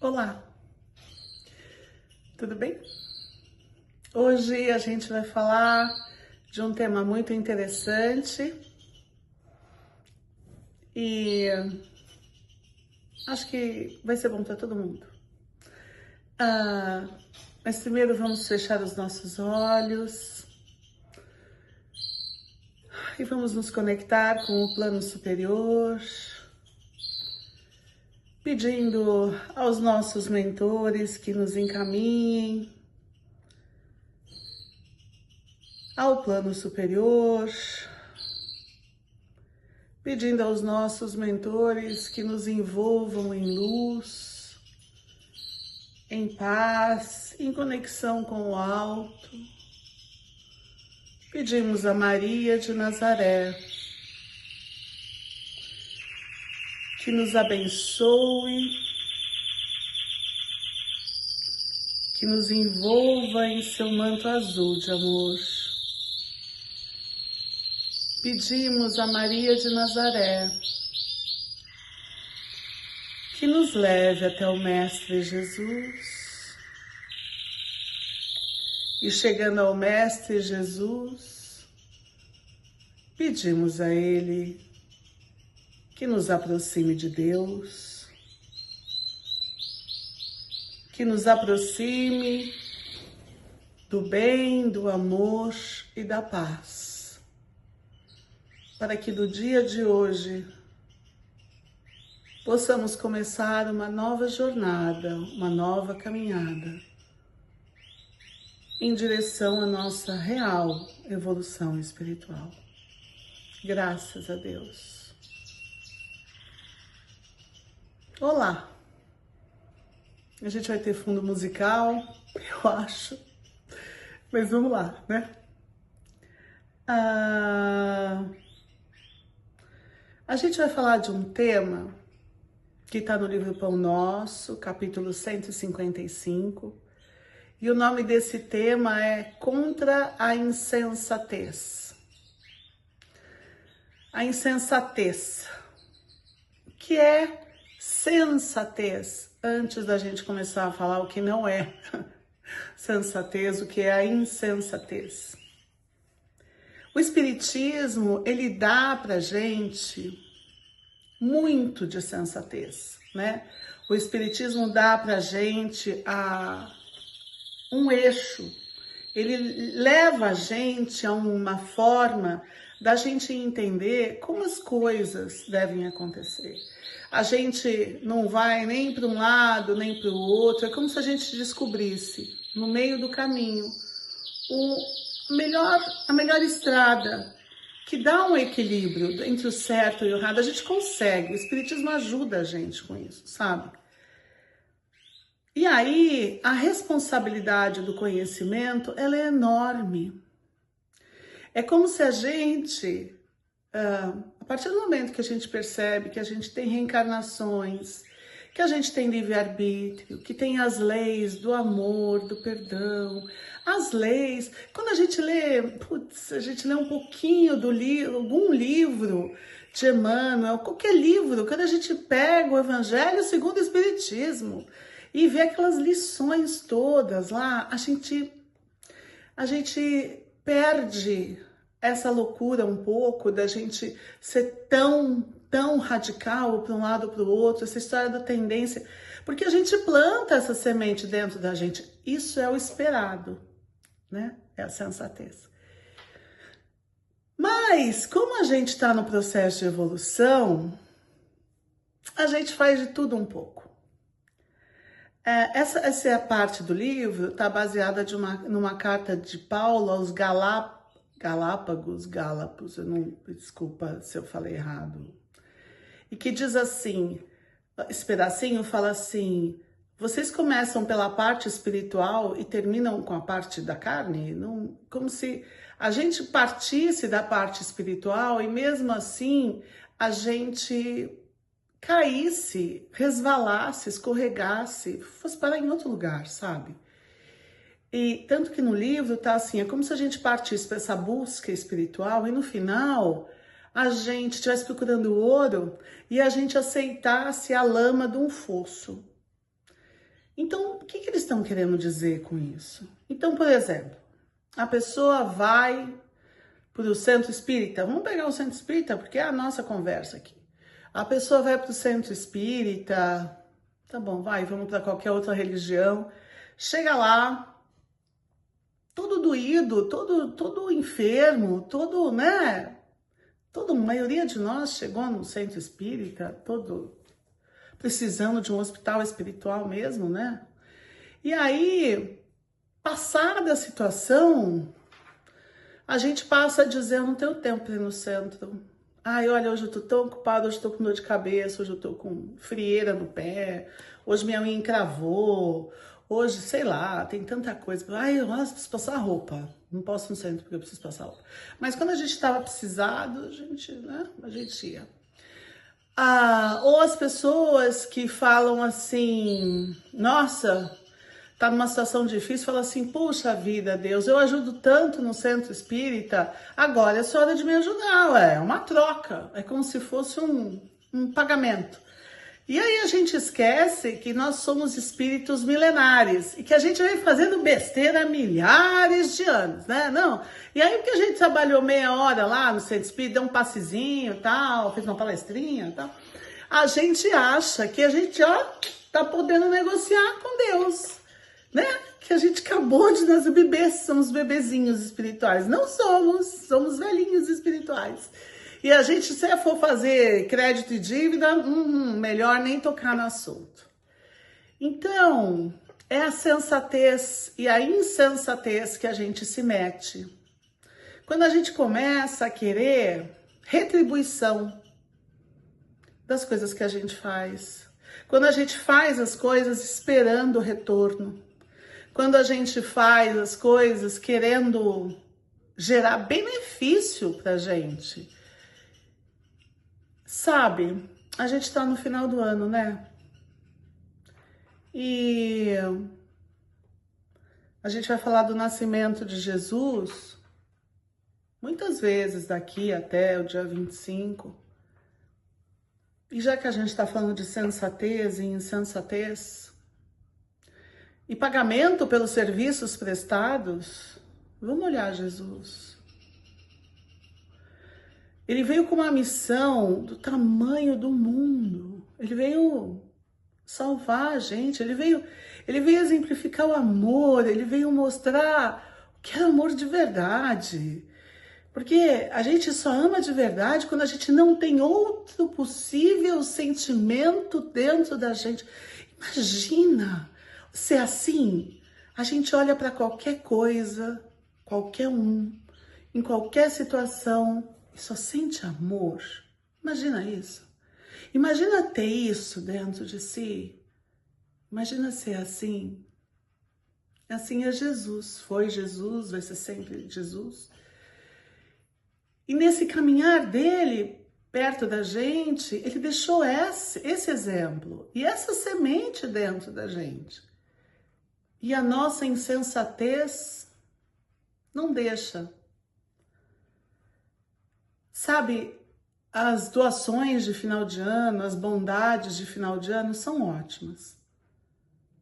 Olá, tudo bem? Hoje a gente vai falar de um tema muito interessante e acho que vai ser bom para todo mundo. Mas primeiro vamos fechar os nossos olhos e vamos nos conectar com o plano superior, pedindo aos nossos mentores que nos encaminhem ao plano superior, pedindo aos nossos mentores que nos envolvam em luz, em paz, em conexão com o alto. Pedimos a Maria de Nazaré que nos abençoe, que nos envolva em seu manto azul de amor. Pedimos a Maria de Nazaré que nos leve até o Mestre Jesus. E chegando ao Mestre Jesus, pedimos a Ele que nos aproxime de Deus, que nos aproxime do bem, do amor e da paz, para que do dia de hoje possamos começar uma nova jornada, uma nova caminhada em direção à nossa real evolução espiritual. Graças a Deus. Olá! A gente vai ter fundo musical, eu acho, mas vamos lá, né? A gente vai falar de um tema que está no livro Pão Nosso, capítulo 155, e o nome desse tema é Contra a Insensatez. A insensatez, que é sensatez, antes da gente começar a falar o que não é sensatez, o que é a insensatez. O Espiritismo, ele dá pra gente muito de sensatez, né? O Espiritismo dá pra gente um eixo, ele leva a gente a uma forma da gente entender como as coisas devem acontecer. A gente não vai nem para um lado, nem para o outro, é como se a gente descobrisse, no meio do caminho, a melhor estrada, que dá um equilíbrio entre o certo e o errado. A gente consegue, o Espiritismo ajuda a gente com isso, sabe? E aí, a responsabilidade do conhecimento, ela é enorme. É como se a gente, a partir do momento que a gente percebe que a gente tem reencarnações, que a gente tem livre-arbítrio, que tem as leis do amor, do perdão, as leis, quando a gente lê um pouquinho do livro, algum livro de Emmanuel, qualquer livro, quando a gente pega o Evangelho segundo o Espiritismo e vê aquelas lições todas lá, a gente perde essa loucura um pouco da gente ser tão radical para um lado ou para o outro, essa história da tendência, porque a gente planta essa semente dentro da gente. Isso é o esperado, né? É a sensatez. Mas, como a gente está no processo de evolução, a gente faz de tudo um pouco. Essa é a parte do livro, está baseada numa carta de Paulo aos Galápagos, desculpa se eu falei errado, e que diz assim, esse pedacinho fala assim: vocês começam pela parte espiritual e terminam com a parte da carne? Não, como se a gente partisse da parte espiritual e mesmo assim a gente caísse, resvalasse, escorregasse, fosse parar em outro lugar, sabe? E tanto que no livro tá assim, é como se a gente partisse para essa busca espiritual e no final a gente estivesse procurando ouro e a gente aceitasse a lama de um fosso. Então, o que eles estão querendo dizer com isso? Então, por exemplo, a pessoa vai para o centro espírita. Vamos pegar o centro espírita, porque é a nossa conversa aqui. A pessoa vai para o centro espírita, tá bom, vamos para qualquer outra religião. Chega lá, todo doído, todo enfermo, todo, né? A maioria de nós chegou no centro espírita, todo precisando de um hospital espiritual mesmo, né? E aí, passada a situação, a gente passa a dizer, eu não tenho tempo para ir no centro. Ai, olha, hoje eu tô tão ocupada, hoje eu tô com dor de cabeça, hoje eu tô com frieira no pé, hoje minha unha encravou, hoje, sei lá, tem tanta coisa. Ai, nossa, preciso passar roupa. Não posso ir no centro porque eu preciso passar roupa. Mas quando a gente estava precisado, a gente ia. Ou as pessoas que falam assim, nossa, tá numa situação difícil, fala assim, puxa vida, Deus, eu ajudo tanto no centro espírita, agora é só hora de me ajudar, é uma troca, é como se fosse um pagamento. E aí a gente esquece que nós somos espíritos milenares e que a gente vem fazendo besteira há milhares de anos, né? Não. E aí porque a gente trabalhou meia hora lá no centro espírita, deu um passezinho e tal, fez uma palestrinha e tal, a gente acha que a gente, tá podendo negociar com Deus, né? Que a gente acabou de nascer bebês, somos bebezinhos espirituais. Não somos velhinhos espirituais. E a gente, se for fazer crédito e dívida, melhor nem tocar no assunto. Então, é a sensatez e a insensatez que a gente se mete. Quando a gente começa a querer retribuição das coisas que a gente faz. Quando a gente faz as coisas esperando o retorno. Quando a gente faz as coisas querendo gerar benefício pra gente. Sabe, a gente tá no final do ano, né? E a gente vai falar do nascimento de Jesus muitas vezes daqui até o dia 25. E já que a gente tá falando de sensatez e insensatez e pagamento pelos serviços prestados, vamos olhar Jesus. Ele veio com uma missão do tamanho do mundo. Ele veio salvar a gente. Ele veio exemplificar o amor. Ele veio mostrar o que é amor de verdade. Porque a gente só ama de verdade quando a gente não tem outro possível sentimento dentro da gente. Imagina ser assim. A gente olha para qualquer coisa, qualquer um, em qualquer situação, e só sente amor. Imagina isso. Imagina ter isso dentro de si. Imagina ser assim. Assim é Jesus. Foi Jesus, vai ser sempre Jesus. E nesse caminhar dele, perto da gente, ele deixou esse exemplo. E essa semente dentro da gente. E a nossa insensatez não deixa. Sabe, as doações de final de ano, as bondades de final de ano são ótimas.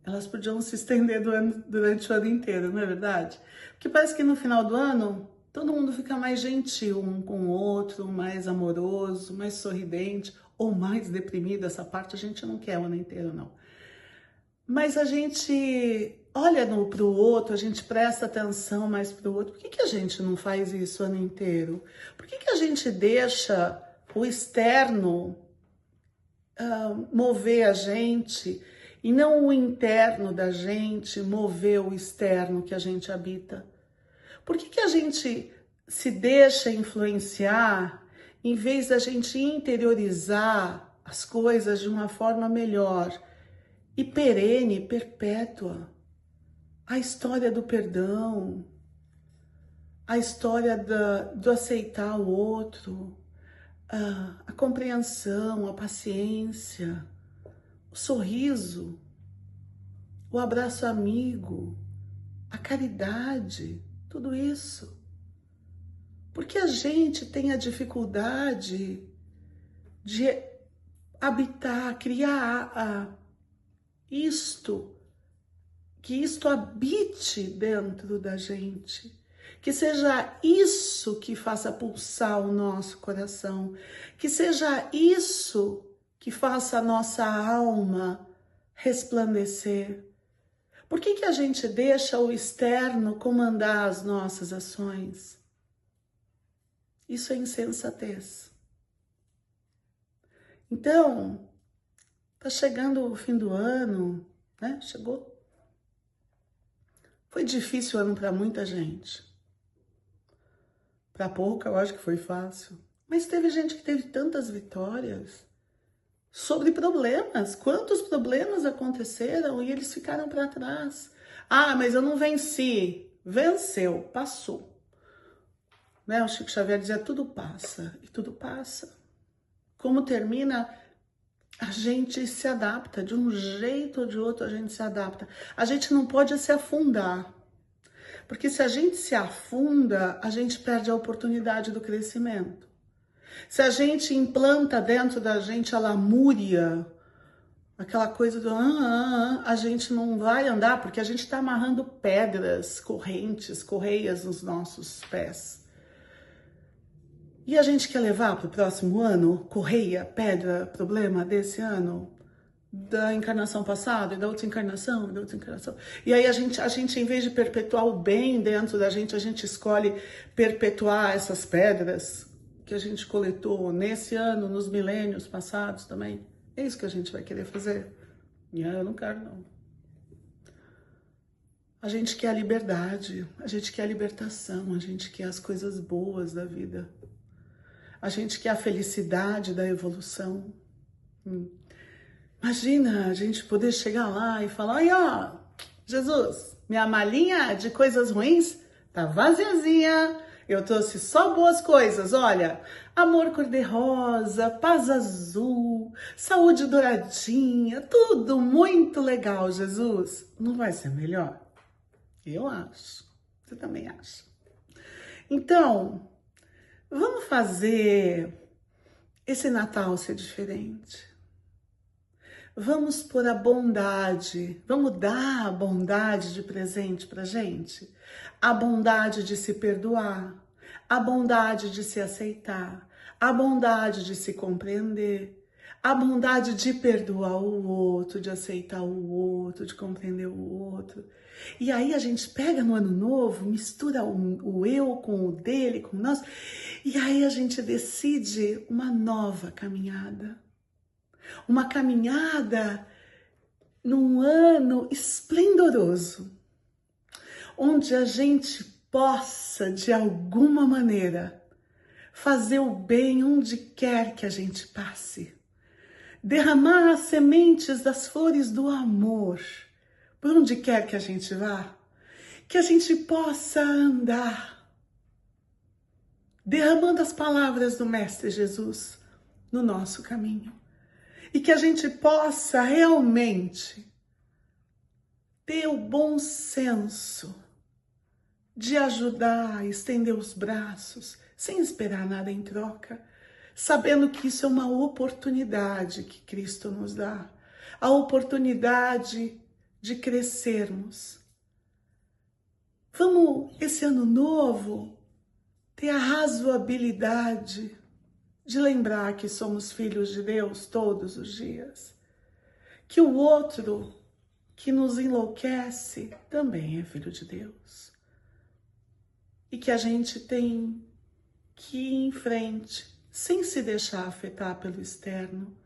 Elas podiam se estender durante o ano inteiro, não é verdade? Porque parece que no final do ano, todo mundo fica mais gentil um com o outro, mais amoroso, mais sorridente, ou mais deprimido. Essa parte a gente não quer o ano inteiro, não. Mas a gente olha para o outro, a gente presta atenção mais para o outro. Por que a gente não faz isso o ano inteiro? Por que a gente deixa o externo mover a gente e não o interno da gente mover o externo que a gente habita? Por que a gente se deixa influenciar em vez da gente interiorizar as coisas de uma forma melhor e perene, perpétua? A história do perdão, a história do aceitar o outro, a compreensão, a paciência, o sorriso, o abraço amigo, a caridade, tudo isso. Porque a gente tem a dificuldade de habitar, criar isto que isto habite dentro da gente, que seja isso que faça pulsar o nosso coração, que seja isso que faça a nossa alma resplandecer. Por que a gente deixa o externo comandar as nossas ações? Isso é insensatez. Então, tá chegando o fim do ano, né? Chegou. Foi difícil o ano para muita gente. Para pouca, eu acho que foi fácil. Mas teve gente que teve tantas vitórias sobre problemas. Quantos problemas aconteceram e eles ficaram para trás? Ah, mas eu não venci. Venceu, passou. Né? O Chico Xavier dizia, tudo passa. E tudo passa. Como termina, a gente se adapta. De um jeito ou de outro, a gente se adapta. A gente não pode se afundar. Porque se a gente se afunda, a gente perde a oportunidade do crescimento. Se a gente implanta dentro da gente a lamúria, aquela coisa do a gente não vai andar, porque a gente está amarrando pedras, correntes, correias nos nossos pés. E a gente quer levar para o próximo ano correia, pedra, problema desse ano, da encarnação passada, e da outra encarnação, e da outra encarnação. E aí a gente, em vez de perpetuar o bem dentro da gente, a gente escolhe perpetuar essas pedras que a gente coletou nesse ano, nos milênios passados também. É isso que a gente vai querer fazer? E eu não quero, não. A gente quer a liberdade, a gente quer a libertação, a gente quer as coisas boas da vida. A gente quer a felicidade da evolução. Imagina a gente poder chegar lá e falar, ai, ó, Jesus, minha malinha de coisas ruins tá vaziazinha, eu trouxe só boas coisas, olha, amor cor-de-rosa, paz azul, saúde douradinha, tudo muito legal, Jesus. Não vai ser melhor? Eu acho, você também acha. Então, vamos fazer esse Natal ser diferente. Vamos pôr a bondade, vamos dar a bondade de presente pra gente. A bondade de se perdoar, a bondade de se aceitar, a bondade de se compreender, a bondade de perdoar o outro, de aceitar o outro, de compreender o outro. E aí a gente pega no ano novo, mistura o eu com o dele, com o nosso, e aí a gente decide uma nova caminhada. Uma caminhada num ano esplendoroso, onde a gente possa, de alguma maneira, fazer o bem onde quer que a gente passe, derramar as sementes das flores do amor por onde quer que a gente vá, que a gente possa andar derramando as palavras do Mestre Jesus no nosso caminho. E que a gente possa realmente ter o bom senso de ajudar, estender os braços, sem esperar nada em troca, sabendo que isso é uma oportunidade que Cristo nos dá, a oportunidade de crescermos. Vamos, esse ano novo, ter a razoabilidade de lembrar que somos filhos de Deus todos os dias. Que o outro que nos enlouquece também é filho de Deus. E que a gente tem que ir em frente, sem se deixar afetar pelo externo.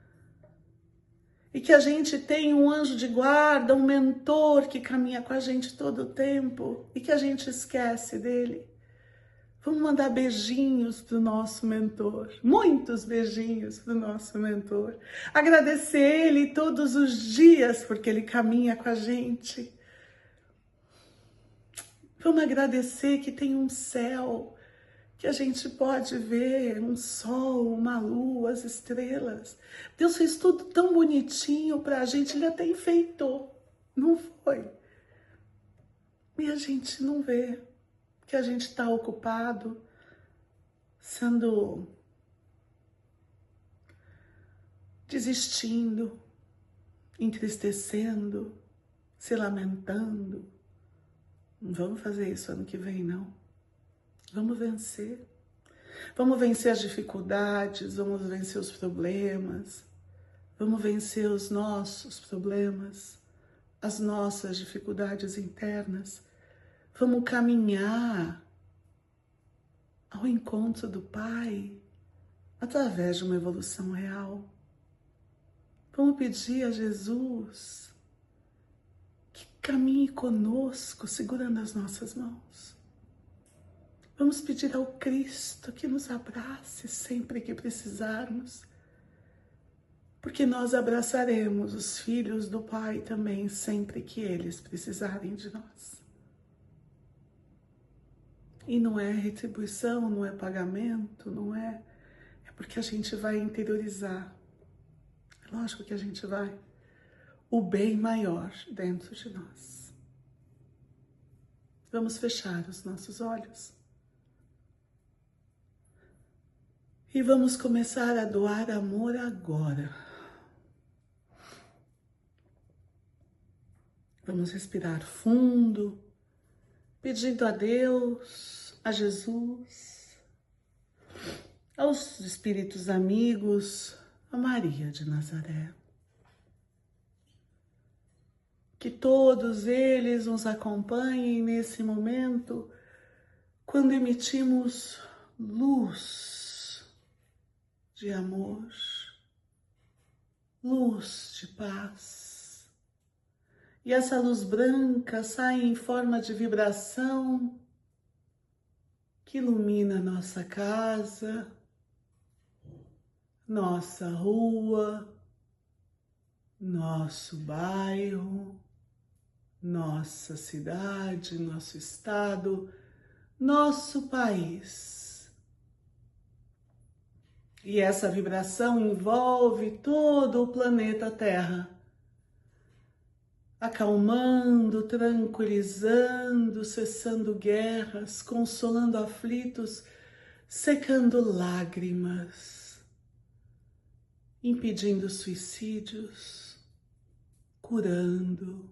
E que a gente tem um anjo de guarda, um mentor que caminha com a gente todo o tempo e que a gente esquece dele. Vamos mandar beijinhos para o nosso mentor, muitos beijinhos para o nosso mentor. Agradecer ele todos os dias porque ele caminha com a gente. Vamos agradecer que tem um céu, que a gente pode ver um sol, uma lua, as estrelas. Deus fez tudo tão bonitinho para a gente, ele até enfeitou, não foi? E a gente não vê. Que a gente está ocupado, desistindo, entristecendo, se lamentando. Não vamos fazer isso ano que vem, não. Vamos vencer. Vamos vencer as dificuldades, vamos vencer os problemas, vamos vencer os nossos problemas, as nossas dificuldades internas. Vamos caminhar ao encontro do Pai através de uma evolução real. Vamos pedir a Jesus que caminhe conosco, segurando as nossas mãos. Vamos pedir ao Cristo que nos abrace sempre que precisarmos, porque nós abraçaremos os filhos do Pai também sempre que eles precisarem de nós. E não é retribuição, não é pagamento, não é... É porque a gente vai interiorizar. É lógico que a gente vai. O bem maior dentro de nós. Vamos fechar os nossos olhos. E vamos começar a doar amor agora. Vamos respirar fundo, pedindo a Deus, a Jesus, aos espíritos amigos, a Maria de Nazaré. Que todos eles nos acompanhem nesse momento, quando emitimos luz de amor, luz de paz. E essa luz branca sai em forma de vibração que ilumina nossa casa, nossa rua, nosso bairro, nossa cidade, nosso estado, nosso país. E essa vibração envolve todo o planeta Terra, acalmando, tranquilizando, cessando guerras, consolando aflitos, secando lágrimas, impedindo suicídios, curando,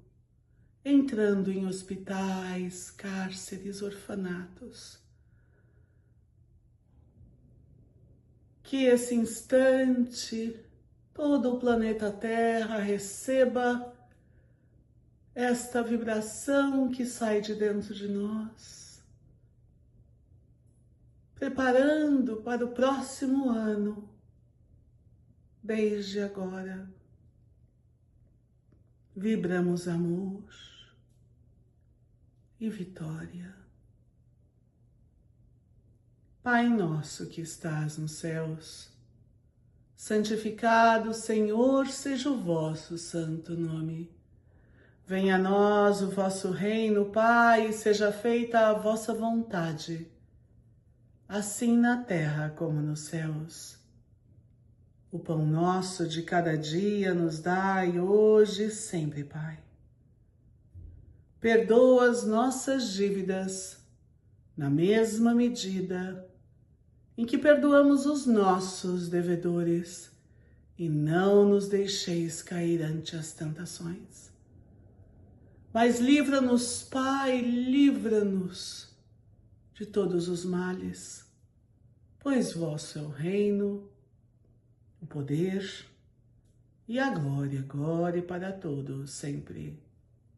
entrando em hospitais, cárceres, orfanatos. Que esse instante, todo o planeta Terra receba esta vibração que sai de dentro de nós, preparando para o próximo ano, desde agora. Vibramos amor e vitória. Pai nosso que estás nos céus, santificado, Senhor, seja o vosso santo nome. Venha a nós o vosso reino, Pai, e seja feita a vossa vontade, assim na terra como nos céus. O pão nosso de cada dia nos dai hoje e sempre, Pai. Perdoa as nossas dívidas, na mesma medida em que perdoamos os nossos devedores, e não nos deixeis cair ante as tentações. Mas livra-nos, Pai, livra-nos de todos os males, pois vosso é o reino, o poder e a glória agora e para todos sempre.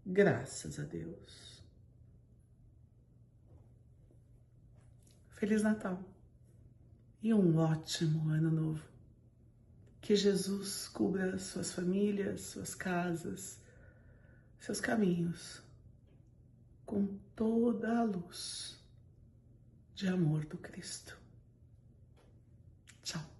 Graças a Deus. Feliz Natal e um ótimo ano novo. Que Jesus cubra suas famílias, suas casas, seus caminhos com toda a luz de amor do Cristo. Tchau.